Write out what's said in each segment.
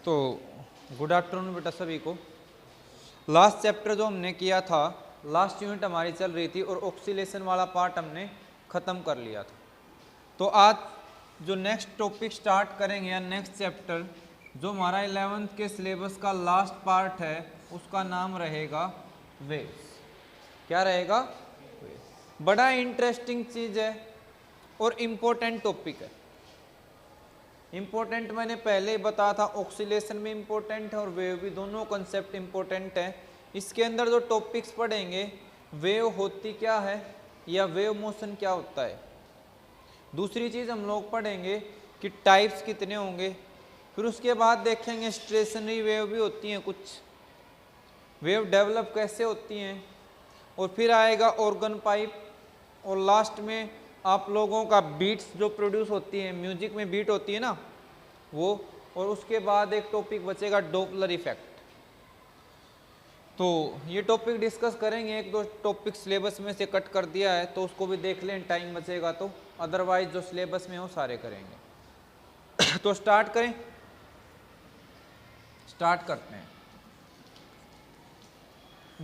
तो good afternoon बेटा सभी को। लास्ट चैप्टर जो हमने किया था, लास्ट यूनिट हमारी चल रही थी और ऑक्सीलेशन वाला पार्ट हमने ख़त्म कर लिया था। तो आज जो नेक्स्ट टॉपिक स्टार्ट करेंगे या नेक्स्ट चैप्टर जो हमारा 11th के सिलेबस का लास्ट पार्ट है उसका नाम रहेगा वेव्स। क्या रहेगा? बड़ा इंटरेस्टिंग चीज़ है और इम्पोर्टेंट टॉपिक है। इम्पोर्टेंट मैंने पहले ही बताया था, ऑक्सीलेशन भी इम्पोर्टेंट है और वेव भी, दोनों कंसेप्ट इम्पोर्टेंट है। इसके अंदर जो टॉपिक्स पढ़ेंगे, वेव होती क्या है या वेव मोशन क्या होता है। दूसरी चीज़ हम लोग पढ़ेंगे कि टाइप्स कितने होंगे। फिर उसके बाद देखेंगे स्टेशनरी वेव भी होती हैं कुछ, वेव डेवलप कैसे होती हैं। और फिर आएगा ऑर्गन पाइप और लास्ट में आप लोगों का बीट्स जो प्रोड्यूस होती है, म्यूजिक में बीट होती है ना वो। और उसके बाद एक टॉपिक बचेगा डॉपलर इफेक्ट। तो ये टॉपिक डिस्कस करेंगे। एक दो टॉपिक सिलेबस में से कट कर दिया है तो उसको भी देख लें, टाइम बचेगा तो। अदरवाइज जो सिलेबस में हो सारे करेंगे। तो स्टार्ट करें, स्टार्ट करते हैं।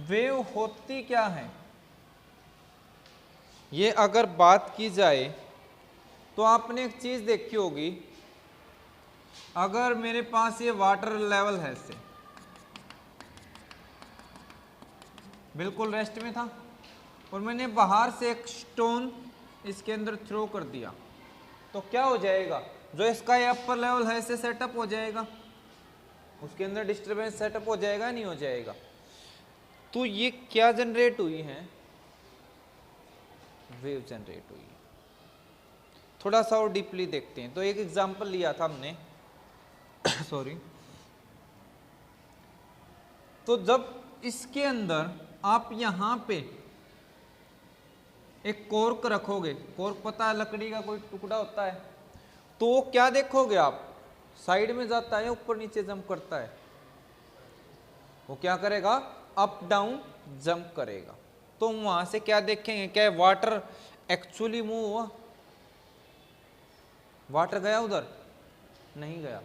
वेव होती क्या है ये अगर बात की जाए तो आपने एक चीज देखी होगी, अगर मेरे पास ये वाटर लेवल है से बिल्कुल रेस्ट में था और मैंने बाहर से एक स्टोन इसके अंदर थ्रो कर दिया तो क्या हो जाएगा? जो इसका ये अपर लेवल है इसे सेटअप हो जाएगा, उसके अंदर डिस्टरबेंस सेटअप हो जाएगा, नहीं हो जाएगा? तो ये क्या जनरेट हुई है? वेव जनरेट हुई है। थोड़ा सा और डीपली देखते हैं। तो एक एग्जांपल लिया था हमने सॉरी। तो जब इसके अंदर आप यहां पे एक कॉर्क रखोगे, कॉर्क पता है लकड़ी का कोई टुकड़ा होता है, तो क्या देखोगे आप? साइड में जाता है, ऊपर नीचे जंप करता है। वो क्या करेगा? अप डाउन जंप करेगा। तो वहां से क्या देखेंगे? क्या वाटर एक्चुअली मूव हुआ? वाटर गया उधर? नहीं गया।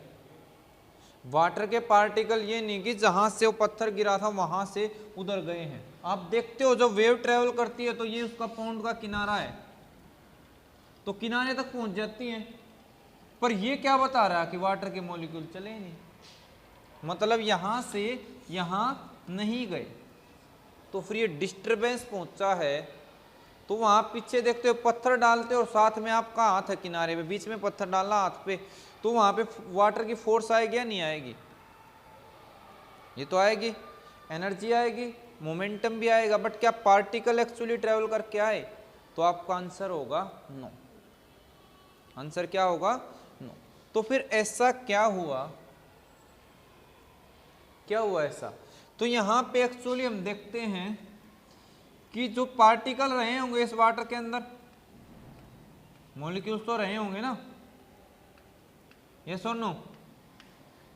वाटर के पार्टिकल ये नहीं कि जहां से वो पत्थर गिरा था वहां से उधर गए हैं। आप देखते हो जब वेव ट्रेवल करती है तो ये उसका पॉन्ड का किनारा है तो किनारे तक पहुंच जाती है, पर ये क्या बता रहा है कि वाटर के मॉलिक्यूल चले ही नहीं, मतलब यहां से यहां नहीं गए। तो फिर ये डिस्टरबेंस पहुंचा है। तो वहां पीछे देखते हो पत्थर डालते हो और साथ में आपका हाथ है किनारे पे, बीच में पत्थर डाला हाथ पे, तो वहां पे वाटर की फोर्स आएगी या नहीं आएगी? ये तो आएगी, एनर्जी आएगी, मोमेंटम भी आएगा, बट क्या पार्टिकल एक्चुअली ट्रेवल करके आए? तो आपका आंसर होगा नो। आंसर क्या होगा? नो। तो फिर ऐसा क्या हुआ? क्या हुआ ऐसा? तो यहां पे एक्चुअली हम देखते हैं कि जो पार्टिकल रहे होंगे इस वाटर के अंदर, मॉलिक्यूल्स तो रहे होंगे ना, यस और नो?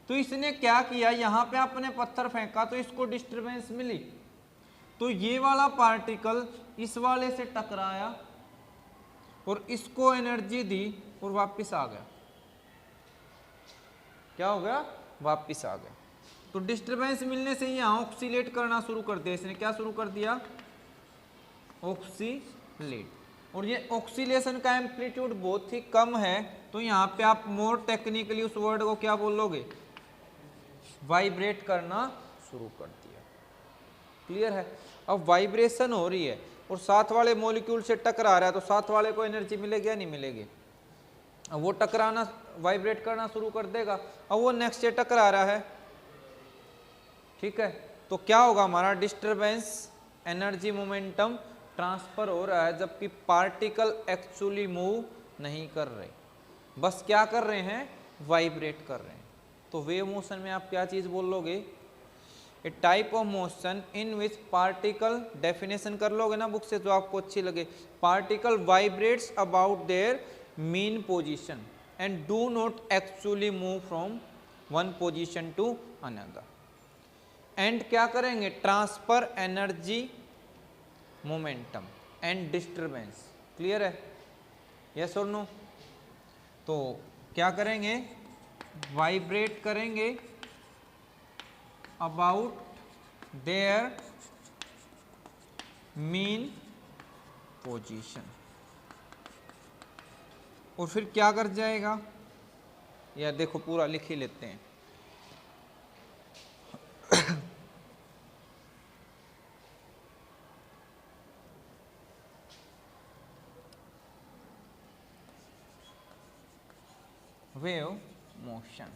तो इसने क्या किया? यहां पे आपने पत्थर फेंका तो इसको डिस्टरबेंस मिली, तो ये वाला पार्टिकल इस वाले से टकराया और इसको एनर्जी दी और वापस आ गया। क्या हो गया? वापस आ गया। तो डिस्टरबेंस मिलने से यहां ऑक्सीलेट करना शुरू कर दिया इसने। क्या शुरू कर दिया? ऑक्सीलेट। और ये ऑक्सीलेशन का एम्पलीट्यूड बहुत ही कम है, तो यहाँ पे आप मोर टेक्निकली उस वर्ड को क्या बोलोगे? वाइब्रेट करना शुरू कर दिया। क्लियर है? अब वाइब्रेशन हो रही है और साथ वाले मॉलिक्यूल से टकरा रहा है तो साथ वाले को एनर्जी मिलेगी या नहीं मिलेगी? अब वो टकराना, वाइब्रेट करना शुरू कर देगा। अब वो नेक्स्ट से टकरा रहा है, ठीक है, तो क्या होगा हमारा? डिस्टरबेंस, एनर्जी, मोमेंटम ट्रांसफर हो रहा है, जबकि पार्टिकल एक्चुअली मूव नहीं कर रहे, बस क्या कर रहे हैं? वाइब्रेट कर रहे हैं। तो वेव मोशन में आप क्या चीज बोलोगे? A type of motion in which particle, definition कर लोगे ना बुक से जो आपको अच्छी लगे, particle vibrates about their mean position and do not actually move from one position to another. And क्या करेंगे? Transfer energy, momentum and disturbance. Clear है? यस और नो? तो क्या करेंगे? वाइब्रेट करेंगे अबाउट देयर मीन पोजीशन। और फिर क्या कर जाएगा, या देखो पूरा लिख ही लेते हैं। Wave motion,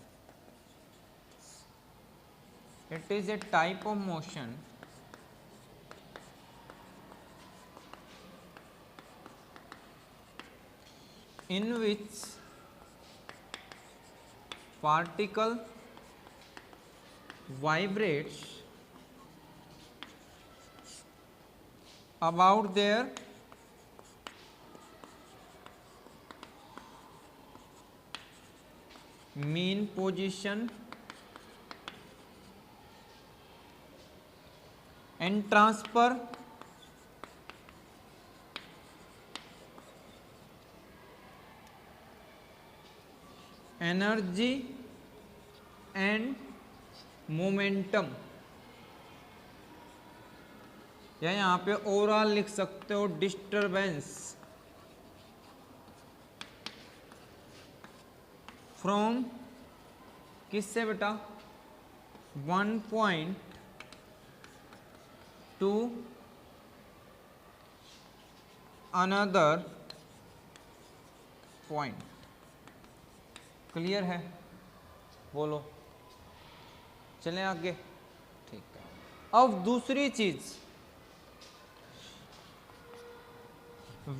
it is a type of motion in which particle vibrates about their mean position and transfer energy and momentum, या यहाँ पे ओवरऑल लिख सकते हो डिस्टरबेंस फ्रॉम किससे बेटा, 1 point two another point. Clear है, बोलो, चलें आगे। ठीक है, अब दूसरी चीज,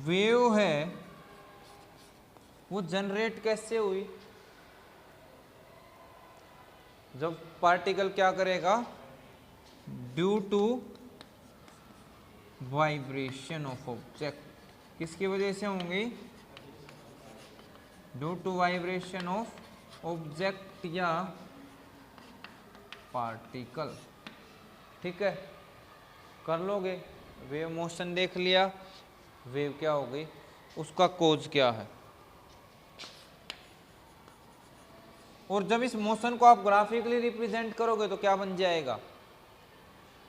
वेव है वो जनरेट कैसे हुई, जब पार्टिकल क्या करेगा, due to vibration of object, किसकी वजह से होंगी, due to vibration of object या पार्टिकल। ठीक है, कर लोगे, वेव मोशन देख लिया, वेव क्या हो गई, उसका कोज क्या है। और जब इस मोशन को आप ग्राफिकली रिप्रेजेंट करोगे तो क्या बन जाएगा,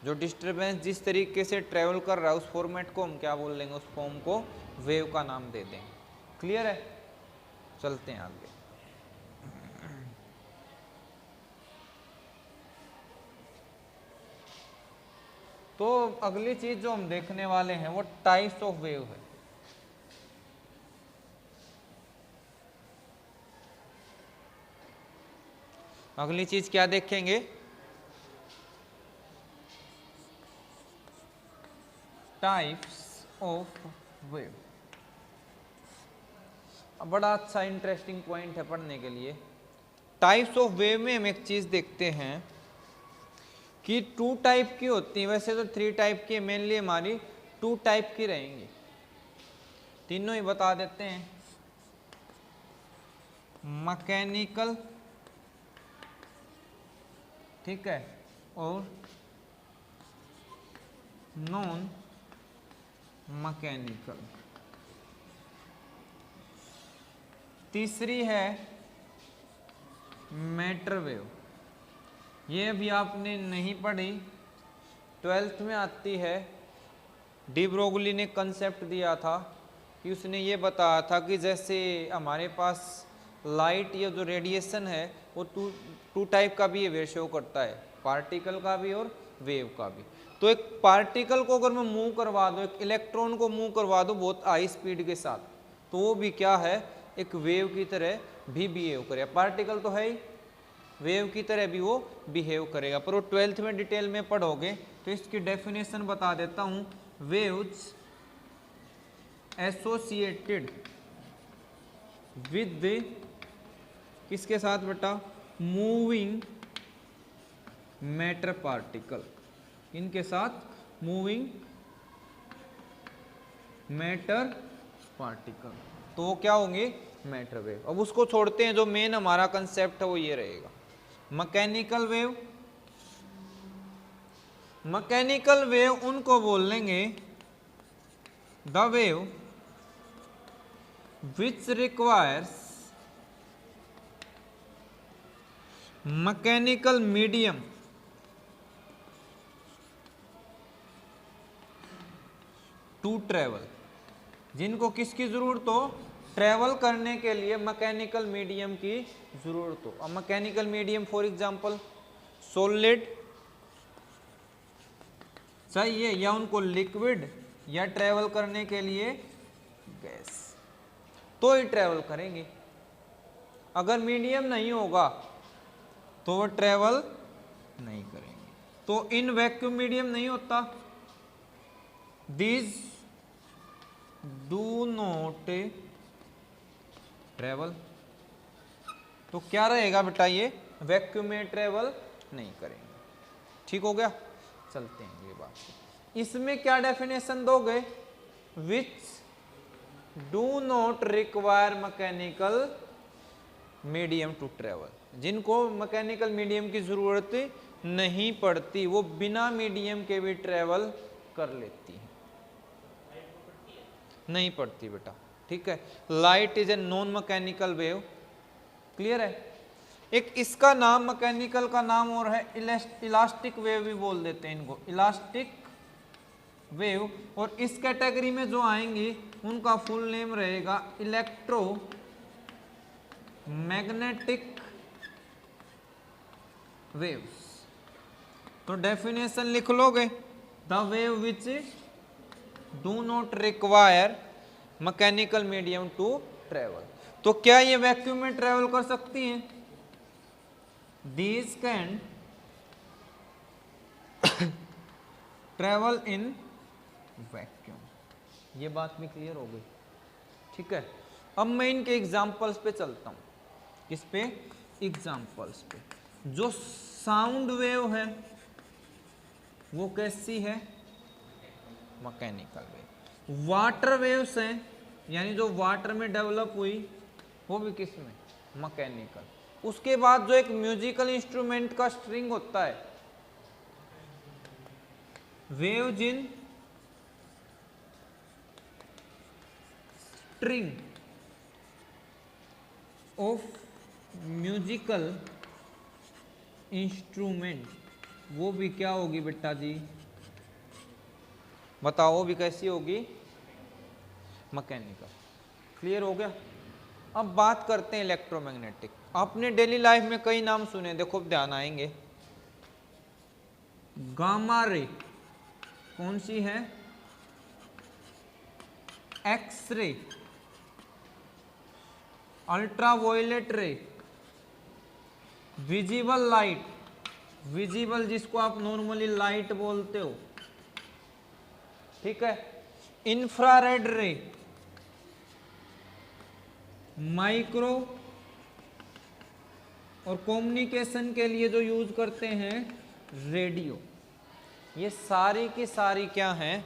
जो डिस्टरबेंस जिस तरीके से ट्रेवल कर रहा है उस फॉर्मेट को हम क्या बोल लेंगे, उस फॉर्म को वेव का नाम दे देंगे। क्लियर है, चलते हैं आगे। तो अगली चीज जो हम देखने वाले हैं वो टाइप्स ऑफ वेव है। अगली चीज क्या देखेंगे, टाइप्स ऑफ वेव। बड़ा अच्छा इंटरेस्टिंग पॉइंट है पढ़ने के लिए। टाइप्स ऑफ वेव में हम एक चीज देखते हैं कि 2 टाइप की होती है, वैसे तो 3 टाइप की, मेनली हमारी 2 टाइप की रहेंगी, तीनों ही बता देते हैं। मैकेनिकल, ठीक है, और नॉन मैकेनिकल। तीसरी है मैटर वेव, ये अभी आपने नहीं पढ़ी, 12th में आती है। डी ब्रोगली ने कंसेप्ट दिया था कि उसने ये बताया था कि जैसे हमारे पास लाइट या जो रेडिएशन है वो टू टाइप का भी वेव शो करता है, पार्टिकल का भी और वेव का भी। तो एक पार्टिकल को अगर मैं मूव करवा दूं, एक इलेक्ट्रॉन को मूव करवा दूं बहुत हाई स्पीड के साथ, तो वो भी क्या है, एक वेव की तरह भी बिहेव करेगा। पार्टिकल तो है ही, वेव की तरह भी वो बिहेव करेगा। पर वो 12th में डिटेल में पढ़ोगे तो इसकी डेफिनेशन बता देता हूं। वेव्स एसोसिएटेड विद किसके साथ बेटा, मूविंग मैटर पार्टिकल, इनके साथ मूविंग मैटर पार्टिकल, तो वो क्या होंगे, मैटर वेव। अब उसको छोड़ते हैं, जो मेन हमारा कंसेप्ट है वो ये रहेगा, मैकेनिकल वेव। मैकेनिकल वेव उनको बोल लेंगे the wave which requires mechanical medium to travel, जिनको किसकी जरूरत हो, ट्रेवल करने के लिए मैकेनिकल मीडियम की जरूरत हो। अब mechanical medium for example solid चाहिए, या उनको लिक्विड, या ट्रेवल करने के लिए गैस, तो ही ट्रेवल करेंगे। अगर मीडियम नहीं होगा तो वो ट्रेवल नहीं करेंगे। तो इन वैक्यूम मीडियम नहीं होता, दीज डू नॉट ट्रेवल, तो क्या रहेगा बेटा, ये वैक्यूम में ट्रेवल नहीं करेंगे। ठीक हो गया, चलते हैं ये बात। इसमें क्या डेफिनेशन दोगे, which do not require mechanical medium to travel, जिनको मैकेनिकल मीडियम की जरूरत नहीं पड़ती, वो बिना मीडियम के भी ट्रेवल कर लेती है। नहीं पड़ती बेटा, ठीक है। Light is a non mechanical wave, clear है। एक इसका नाम, मैकेनिकल का नाम और है इलास्टिक वेव भी बोल देते हैं इनको, इलास्टिक वेव। और इस कैटेगरी में जो आएंगी उनका फुल नेम रहेगा इलेक्ट्रो मैग्नेटिक वेव्स। तो डेफिनेशन लिख लोगे, the wave which do not require mechanical medium to travel. तो क्या ये वैक्यूम में ट्रेवल कर सकती हैं, these can travel in vacuum. ये बात भी क्लियर हो गई, ठीक है। अब मैं इनके एग्जाम्पल्स पे चलता हूं, किस पे, एग्जाम्पल्स पे। जो साउंड वेव है वो कैसी है, मैकेनिकल वेव। वाटर वेव्स हैं, यानी जो वाटर में डेवलप हुई, वो भी किस में, मैकेनिकल। उसके बाद जो एक म्यूजिकल इंस्ट्रूमेंट का स्ट्रिंग होता है, waves in string of musical instrument, वो भी क्या होगी बेटा जी, बताओ, वो भी कैसी होगी, मैकेनिकल। क्लियर हो गया। अब बात करते हैं इलेक्ट्रोमैग्नेटिक। आपने डेली लाइफ में कई नाम सुने, देखो ध्यान आएंगे। गामा रे कौन सी है, एक्स रे, अल्ट्रावायलेट रे, विजिबल लाइट, विजिबल जिसको आप नॉर्मली लाइट बोलते हो, ठीक है, इंफ्रारेड रे, माइक्रो, और कम्युनिकेशन के लिए जो यूज करते हैं रेडियो। ये सारी की सारी क्या हैं,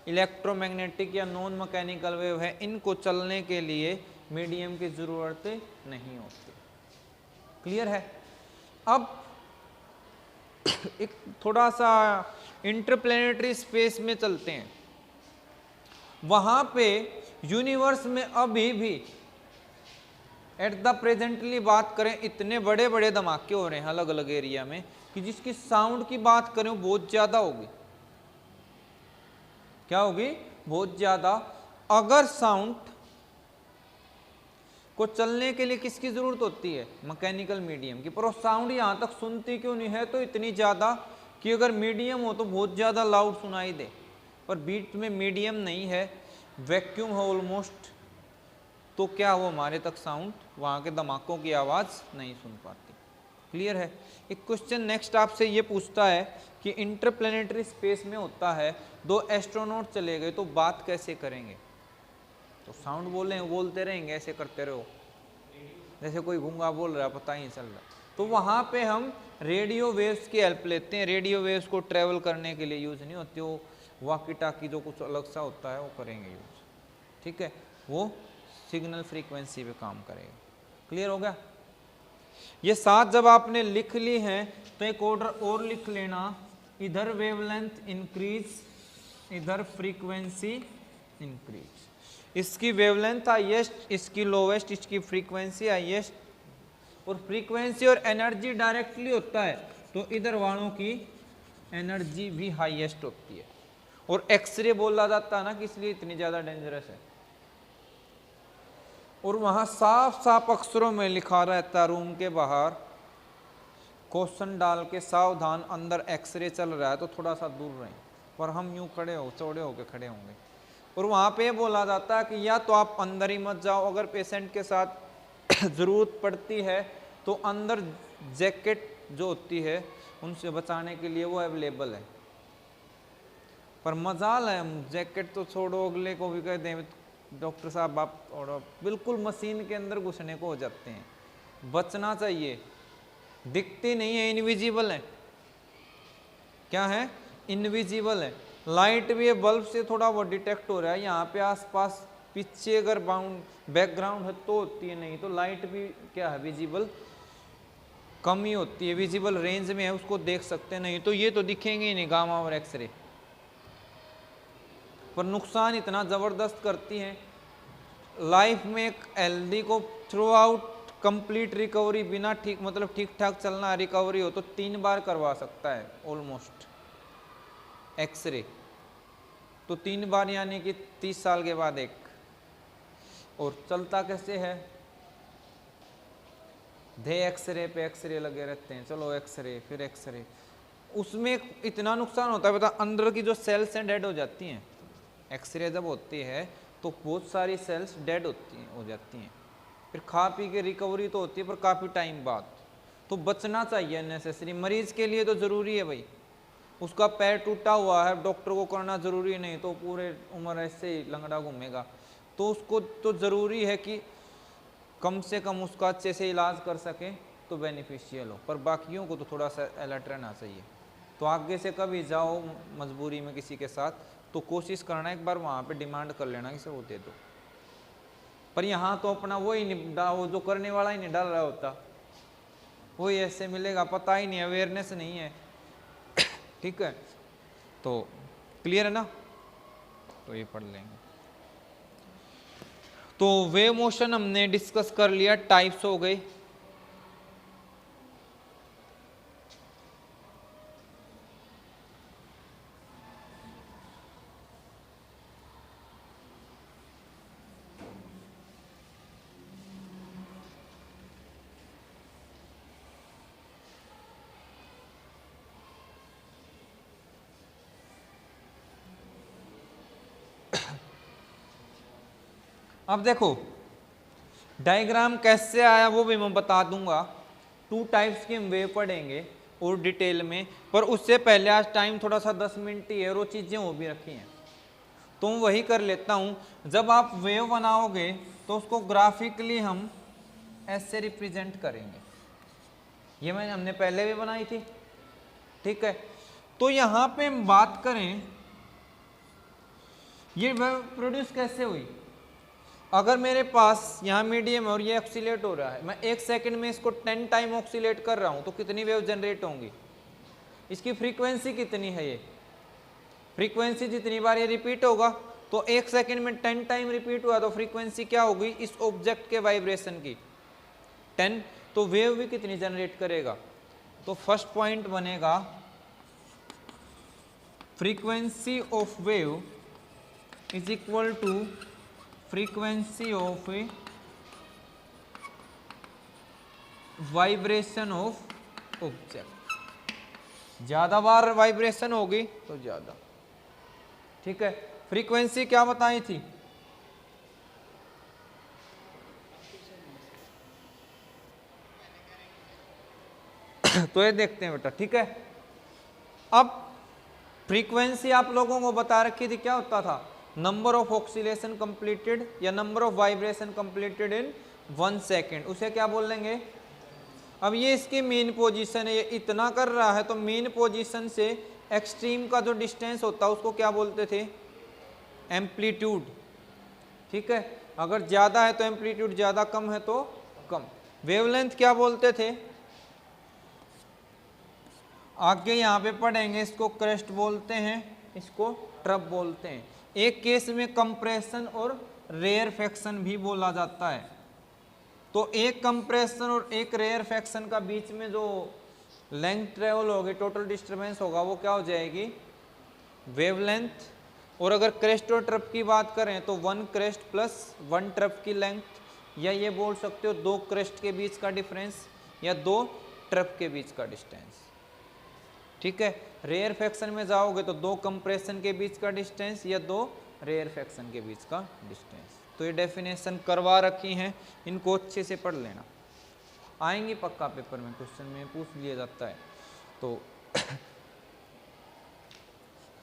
इलेक्ट्रोमैग्नेटिक या नॉन मैकेनिकल वेव है। इनको चलने के लिए मीडियम की जरूरत नहीं होती। क्लियर है। अब एक थोड़ा सा इंटरप्लेनेटरी स्पेस में चलते हैं। वहां पे यूनिवर्स में अभी भी एट द प्रेजेंटली बात करें, इतने बड़े बड़े धमाके हो रहे हैं अलग अलग एरिया में कि जिसकी साउंड की बात करें बहुत ज्यादा होगी। क्या होगी, बहुत ज्यादा। अगर साउंड को चलने के लिए किसकी जरूरत होती है, मैकेनिकल मीडियम की। पर वो साउंड यहां तक सुनती क्यों नहीं है, तो इतनी ज्यादा कि अगर मीडियम हो तो बहुत ज्यादा लाउड सुनाई दे, पर बीच में मीडियम नहीं है, वैक्यूम है ऑलमोस्ट, तो क्या वो हमारे तक साउंड, वहां के धमाकों की आवाज नहीं सुन पाती। क्लियर है। एक क्वेश्चन नेक्स्ट आपसे ये पूछता है कि इंटरप्लेनेटरी स्पेस में होता है, दो एस्ट्रोनॉट चले गए तो बात कैसे करेंगे, तो साउंड बोलते रहेंगे, ऐसे करते रहो, जैसे कोई गूंगा बोल रहा है, पता ही नहीं चल रहा। तो वहां पे हम रेडियो वेव्स की हेल्प लेते हैं। रेडियो वेव्स को ट्रेवल करने के लिए यूज नहीं होती, वो वॉकी टाकी जो कुछ अलग सा होता है वो करेंगे यूज, ठीक है, वो सिग्नल फ्रीक्वेंसी पे काम करेगा। क्लियर हो गया। ये 7 जब आपने लिख ली हैं तो एक ऑर्डर और लिख लेना, इधर वेवलेंथ इंक्रीज, इधर फ्रीक्वेंसी इंक्रीज। इसकी वेवलेंथ हाईएस्ट, इसकी लोवेस्ट, इसकी फ्रीक्वेंसी हाईएस्ट, और फ्रीक्वेंसी और एनर्जी डायरेक्टली होता है तो इधर वालों की एनर्जी भी हाईएस्ट होती है। और एक्सरे बोला जाता है ना कि इसलिए इतनी ज्यादा डेंजरस है। और वहां साफ साफ अक्षरों में लिखा रहता है रूम के बाहर, क्वेश्चन डाल के सावधान, अंदर एक्सरे चल रहा है तो थोड़ा सा दूर रहें। पर हम यूं खड़े हो चौड़े होके खड़े होंगे। और वहां पे बोला जाता है कि या तो आप अंदर ही मत जाओ, अगर पेशेंट के साथ जरूरत पड़ती है तो अंदर जैकेट जो होती है उनसे बचाने के लिए वो अवेलेबल है। पर मजाल है, हम जैकेट तो छोड़ो, अगले को भी कह दें डॉक्टर साहब आप, और बिल्कुल मशीन के अंदर घुसने को हो जाते हैं। बचना चाहिए। दिखती नहीं है, इनविजिबल है। क्या है? इनविजिबल है। लाइट भी है, बल्ब से थोड़ा वो डिटेक्ट हो रहा है। यहाँ पे आसपास पीछे अगर बैकग्राउंड है तो होती है, नहीं तो लाइट भी क्या है, विजिबल कम ही होती है, विजिबल रेंज में है, उसको देख सकते हैं। नहीं तो ये तो दिखेंगे ही नहीं, गामा और एक्सरे। पर नुकसान इतना जबरदस्त करती हैं। लाइफ में एक एलडी को थ्रू आउट कंप्लीट रिकवरी, बिना ठीक मतलब ठीक ठाक चलना रिकवरी हो तो 3 बार करवा सकता है ऑलमोस्ट एक्सरे। तो 3 बार यानी कि 30 साल के बाद एक। और चलता कैसे है? दे एक्सरे पे एक्सरे लगे रहते हैं, चलो एक्सरे फिर एक्सरे। उसमें इतना नुकसान होता है, बता, अंदर की जो सेल्स हैं डेड हो जाती हैं। एक्सरे जब होती है तो बहुत सारी सेल्स डेड होती हैं, हो जाती हैं। फिर खा पी के रिकवरी तो होती है पर काफ़ी टाइम बाद। तो बचना चाहिए नेसेसरी। मरीज के लिए तो ज़रूरी है भाई, उसका पैर टूटा हुआ है, डॉक्टर को करना ज़रूरी नहीं तो पूरे उम्र ऐसे ही लंगड़ा घूमेगा। तो उसको तो ज़रूरी है कि कम से कम उसका अच्छे से इलाज कर सके तो बेनिफिशियल हो। पर बाकियों को तो थोड़ा सा अलर्ट रहना चाहिए। तो आगे से कभी जाओ मजबूरी में किसी के साथ तो कोशिश करना एक बार वहाँ पे डिमांड कर लेना कि सर वो दे दो। पर यहाँ तो अपना वही नहीं, वो जो करने वाला ही नहीं डाल रहा होता, वही ऐसे मिलेगा, पता ही नहीं, अवेयरनेस नहीं है। ठीक है, तो क्लियर है ना? तो ये पढ़ लेंगे। तो वेव मोशन हमने डिस्कस कर लिया, टाइप्स हो गए। अब देखो डायग्राम कैसे आया वो भी मैं बता दूंगा। 2 टाइप्स की हम वेव पढ़ेंगे और डिटेल में, पर उससे पहले आज टाइम थोड़ा सा 10 मिनट ही है और वो चीज़ें वो भी रखी हैं तो मैं वही कर लेता हूं। जब आप वेव बनाओगे तो उसको ग्राफिकली हम ऐसे रिप्रेजेंट करेंगे। ये हमने पहले भी बनाई थी, ठीक है। तो यहां पे हम बात करें ये वेव प्रोड्यूस कैसे हुई। अगर मेरे पास यहाँ मीडियम है और ये ऑक्सीलेट हो रहा है, मैं 1 सेकंड में इसको 10 टाइम ऑक्सीलेट कर रहा हूँ तो कितनी वेव जनरेट होंगी? इसकी फ्रीक्वेंसी कितनी है? ये फ्रीक्वेंसी जितनी बार ये रिपीट होगा तो 1 सेकंड में 10 टाइम रिपीट हुआ तो फ्रीक्वेंसी क्या होगी इस ऑब्जेक्ट के वाइब्रेशन की? 10। तो वेव भी कितनी जनरेट करेगा? तो फर्स्ट पॉइंट बनेगा frequency of wave is equal to frequency of vibration of object. ज्यादा बार वाइब्रेशन होगी तो ज्यादा, ठीक है। फ्रीक्वेंसी क्या बताई थी? तो ये देखते हैं बेटा, ठीक है। अब फ्रीक्वेंसी आप लोगों को बता रखी थी, क्या होता था? नंबर ऑफ ऑक्सीलेशन कंप्लीटेड या number of vibration completed in 1 second, उसे क्या बोल लेंगे? अब ये इसकी मेन पोजीशन है, ये इतना कर रहा है तो मेन पोजीशन से एक्सट्रीम का जो डिस्टेंस होता है उसको क्या बोलते थे? एम्पलीट्यूड, ठीक है। अगर ज्यादा है तो एम्पलीट्यूड ज्यादा, कम है तो कम। वेवलेंथ क्या बोलते थे? आगे यहाँ पे पढ़ेंगे, इसको क्रेस्ट बोलते हैं, इसको ट्रप बोलते हैं। एक केस में कंप्रेशन और रेयरफेक्शन भी बोला जाता है। तो एक कंप्रेशन और एक रेयरफेक्शन का बीच में जो लेंथ ट्रेवल होगी, टोटल डिस्टर्बेंस होगा, वो क्या हो जाएगी? वेवलेंथ, और अगर क्रेस्ट और ट्रफ की बात करें तो 1 क्रेस्ट प्लस 1 ट्रफ की लेंथ, या ये बोल सकते हो 2 क्रेस्ट के बीच का डिफरेंस या 2 ट्रफ के बीच का डिस्टेंस। ठीक है, रेयर फैक्शन में जाओगे तो 2 कंप्रेशन के बीच का डिस्टेंस या 2 रेयर फैक्शन के बीच का डिस्टेंस। तो ये डेफिनेशन करवा रखी हैं, इनको अच्छे से पढ़ लेना, आएंगी पक्का पेपर में, क्वेश्चन में पूछ लिया जाता है। तो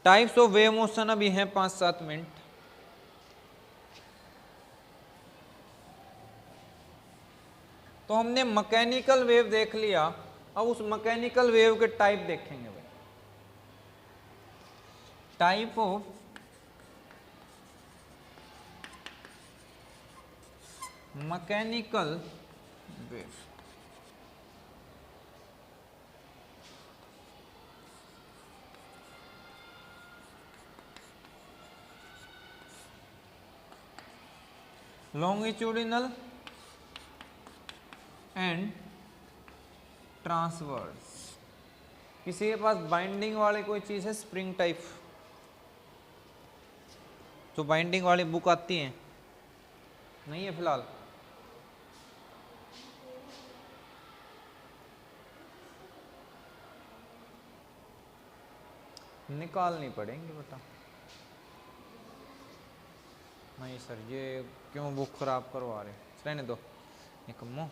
टाइप्स ऑफ वेव मोशन अभी हैं 5-7 मिनट। तो हमने मैकेनिकल वेव देख लिया, अब उस मैकेनिकल वेव के टाइप देखेंगे भाई। Type of mechanical wave. Longitudinal and transverse. किसी के पास बाइंडिंग वाली कोई चीज है, स्प्रिंग टाइप, जो बाइंडिंग वाली बुक आती है? नहीं है फिलहाल? निकालनी पड़ेंगी बेटा। नहीं सर, ये क्यों बुक खराब करवा रहे, रहने दो, निकम्मो।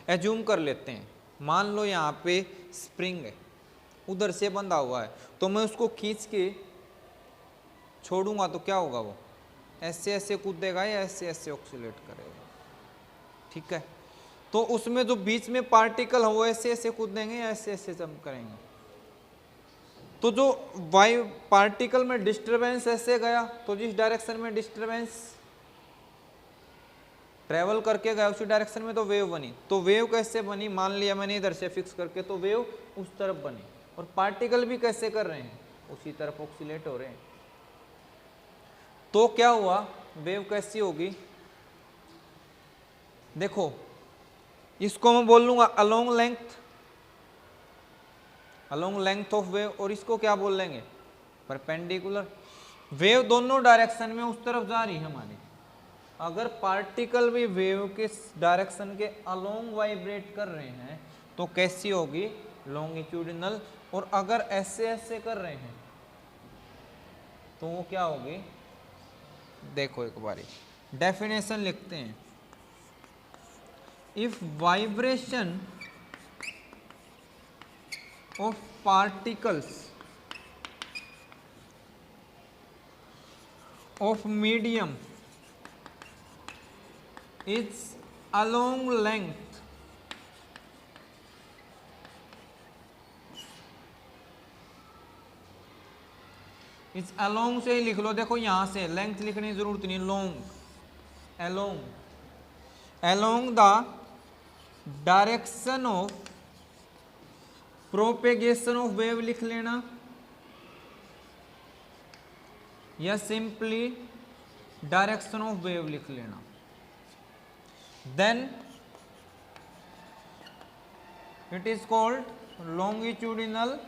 एज्यूम कर लेते हैं, मान लो यहाँ पे स्प्रिंग है, उधर से बंधा हुआ है, तो मैं उसको खींच के छोड़ूंगा तो क्या होगा, वो ऐसे ऐसे कूदेगा या ऐसे ऐसे ऑक्सीलेट करेगा। ठीक है, तो उसमें जो बीच में पार्टिकल हो वो ऐसे ऐसे कूदेंगे या ऐसे ऐसे जंप करेंगे। तो जो वायु पार्टिकल में डिस्टरबेंस ऐसे गया, तो जिस डायरेक्शन में डिस्टरबेंस ट्रेवल करके गया उसी डायरेक्शन में तो वेव बनी। तो वेव कैसे बनी, मान लिया मैंने इधर से फिक्स करके, तो वेव उस तरफ बनी। और पार्टिकल भी कैसे कर रहे हैं, उसी तरफ ऑक्सीलेट हो रहे हैं। तो क्या हुआ, वेव कैसी होगी, देखो इसको मैं बोल लूंगा along length, along length of wave, और इसको क्या बोल लेंगे, परपेंडिकुलर। वेव दोनों डायरेक्शन में उस तरफ जा रही है हमारी। अगर पार्टिकल भी वेव के डायरेक्शन के अलोंग वाइब्रेट कर रहे हैं तो कैसी होगी, लॉन्गिट्यूडिनल। और अगर ऐसे ऐसे कर रहे हैं तो वो क्या होगी, देखो एक बारी डेफिनेशन लिखते हैं। If vibration of particles of medium is along length, इस along से ही लिख लो, देखो यहां से लेंथ लिखने की जरूरत नहीं, long, along, along the direction of propagation of wave लिख लेना, या सिंपली डायरेक्शन ऑफ वेव लिख लेना। Then it is called longitudinal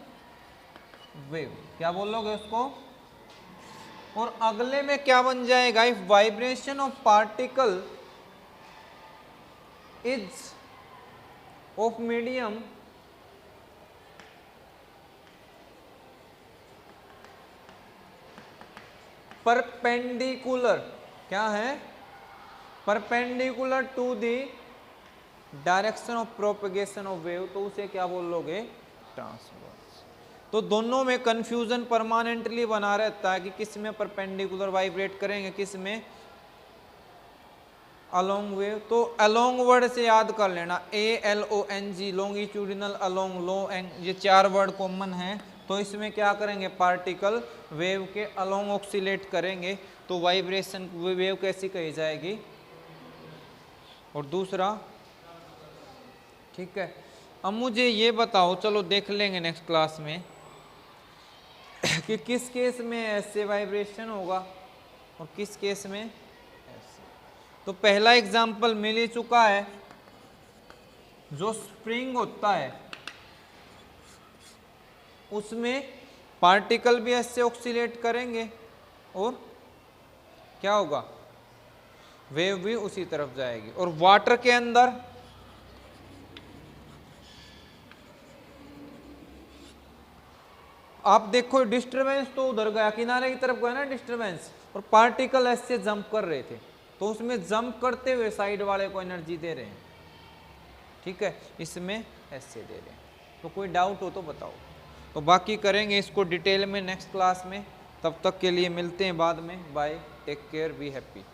wave. क्या बोलोगे उसको? और अगले में क्या बन जाएगा, if vibration of particle is of medium perpendicular, क्या है, perpendicular to the direction of propagation of wave, तो उसे क्या बोलोगे, ट्रांसवर्स। तो दोनों में कंफ्यूजन परमानेंटली बना रहता है कि किस में परपेंडिकुलर वाइब्रेट करेंगे, किस में अलोंग वेव। तो अलोंग वर्ड से याद कर लेना, ALONG, लॉन्गिट्यूडिनल, अलोंग, लो एंग, ये 4 वर्ड कॉमन है। तो इसमें क्या करेंगे, पार्टिकल वेव के अलोंग ऑक्सीलेट करेंगे तो वाइब्रेशन वेव कैसी कही जाएगी। और दूसरा, ठीक है, अब मुझे ये बताओ, चलो देख लेंगे नेक्स्ट क्लास में कि किस केस में ऐसे वाइब्रेशन होगा और किस केस में ऐसे। तो पहला एग्जाम्पल मिल ही चुका है, जो स्प्रिंग होता है उसमें पार्टिकल भी ऐसे ऑक्सीलेट करेंगे और क्या होगा, वेव भी उसी तरफ जाएगी। और वाटर के अंदर आप देखो डिस्टरबेंस तो उधर गया, किनारे की तरफ गया ना डिस्टरबेंस, और पार्टिकल ऐसे जंप कर रहे थे, तो उसमें जंप करते हुए साइड वाले को एनर्जी दे रहे हैं, ठीक है, इसमें ऐसे दे रहे हैं। तो कोई डाउट हो तो बताओ। तो बाकी करेंगे इसको डिटेल में नेक्स्ट क्लास में, तब तक के लिए मिलते हैं बाद में। Bye, take care, be happy.